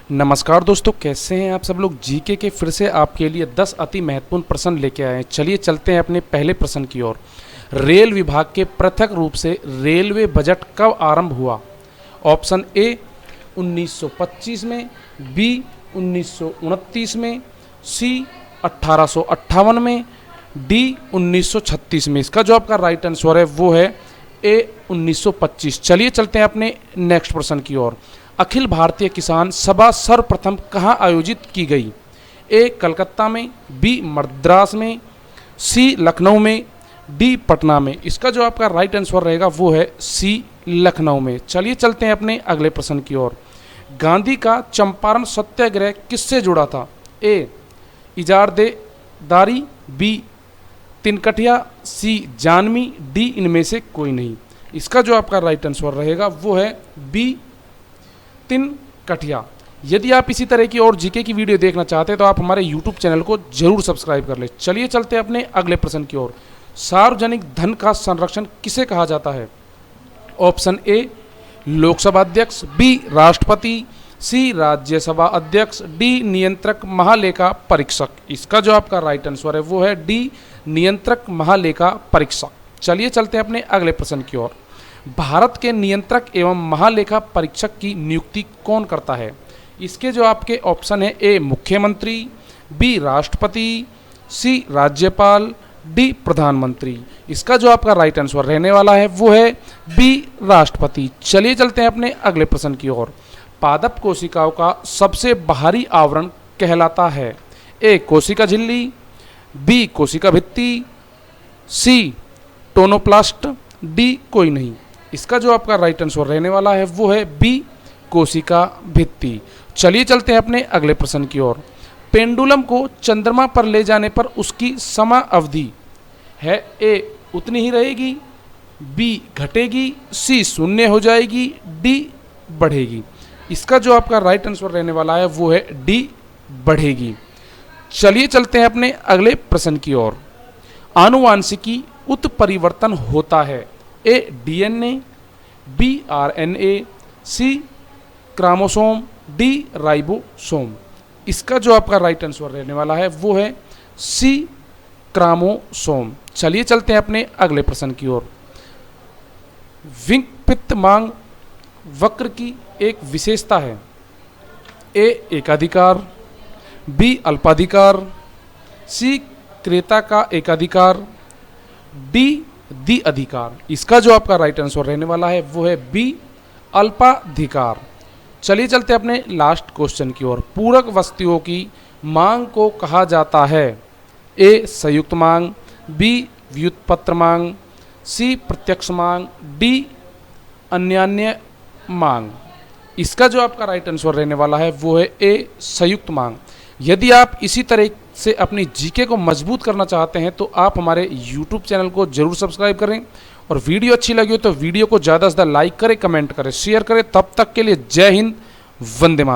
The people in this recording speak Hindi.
नमस्कार दोस्तों, कैसे हैं आप सब लोग। जीके के फिर से आपके लिए 10 अति महत्वपूर्ण प्रश्न लेके आए हैं। चलिए चलते हैं अपने पहले प्रश्न की ओर। रेल विभाग के पृथक रूप से रेलवे बजट कब आरंभ हुआ? ऑप्शन ए 1925 में, बी 1929 में, सी 1858 में, डी 1936 में। इसका जो आपका राइट आंसर है वो है ए 1925। चलिए चलते हैं अपने नेक्स्ट प्रश्न की ओर। अखिल भारतीय किसान सभा सर्वप्रथम कहाँ आयोजित की गई? ए कलकत्ता में, बी मद्रास में, सी लखनऊ में, डी पटना में। इसका जो आपका राइट आंसर रहेगा वो है सी लखनऊ में। चलिए चलते हैं अपने अगले प्रश्न की ओर। गांधी का चंपारण सत्याग्रह किससे जुड़ा था? ए इजारदेदारी, बी तिनकठिया, सी जानवी, डी इनमें से कोई नहीं। इसका जो आपका राइट आंसर रहेगा वो है बी तिनकठिया। यदि आप इसी तरह की और जीके की वीडियो देखना चाहते हैं तो आप हमारे यूट्यूब चैनल को जरूर सब्सक्राइब कर लें। चलिए चलते हैं अपने अगले प्रश्न की ओर। सार्वजनिक धन का संरक्षण किसे कहा जाता है? ऑप्शन ए लोकसभा अध्यक्ष, बी राष्ट्रपति, सी राज्यसभा अध्यक्ष, डी नियंत्रक महालेखा परीक्षक। इसका जो आपका राइट आंसर है वो है डी नियंत्रक महालेखा परीक्षक। चलिए चलते हैं अपने अगले प्रश्न की ओर। भारत के नियंत्रक एवं महालेखा परीक्षक की नियुक्ति कौन करता है? इसके जो आपके ऑप्शन है ए मुख्यमंत्री, बी राष्ट्रपति, सी राज्यपाल, डी प्रधानमंत्री। इसका जो आपका राइट आंसर रहने वाला है वो है बी राष्ट्रपति। चलिए चलते हैं अपने अगले प्रश्न की ओर। पादप कोशिकाओं का सबसे बाहरी आवरण कहलाता है? ए कोशिका झिल्ली, बी कोशिका भित्ति, सी टोनोप्लास्ट, डी कोई नहीं। इसका जो आपका राइट आंसर रहने वाला है वो है बी कोशिका भित्ति। चलिए चलते हैं अपने अगले प्रश्न की ओर। पेंडुलम को चंद्रमा पर ले जाने पर उसकी समय अवधि है? ए उतनी ही रहेगी, बी घटेगी, सी शून्य हो जाएगी, डी बढ़ेगी। इसका जो आपका राइट आंसर रहने वाला है वो है डी बढ़ेगी। चलिए चलते हैं अपने अगले प्रश्न की ओर। आनुवांशिकी उत्परिवर्तन होता है? ए डीएनए, बी आरएनए, सी क्रोमोसोम, डी राइबोसोम। इसका जो आपका राइट आंसर रहने वाला है वो है सी क्रोमोसोम। चलिए चलते हैं अपने अगले प्रश्न की ओर। विंगपित्तमांग वक्र की एक विशेषता है? ए एकाधिकार, बी अल्पाधिकार, सी क्रेता का एकाधिकार, डी द्विअधिकार। इसका जो आपका राइट आंसर रहने वाला है वो है बी अल्पाधिकार। चलिए चलते हैं अपने लास्ट क्वेश्चन की ओर। पूरक वस्तुओं की मांग को कहा जाता है? ए संयुक्त मांग, बी व्युत्पन्न मांग, सी प्रत्यक्ष मांग, डी अन्यान्य मांग। इसका जो आपका राइट आंसर रहने वाला है वो है ए संयुक्त मांग। यदि आप इसी तरह से अपनी जीके को मजबूत करना चाहते हैं तो आप हमारे यूट्यूब चैनल को जरूर सब्सक्राइब करें और वीडियो अच्छी लगी हो तो वीडियो को ज़्यादा से ज़्यादा लाइक करें, कमेंट करें, शेयर करें। तब तक के लिए जय हिंद, वंदे मातरम।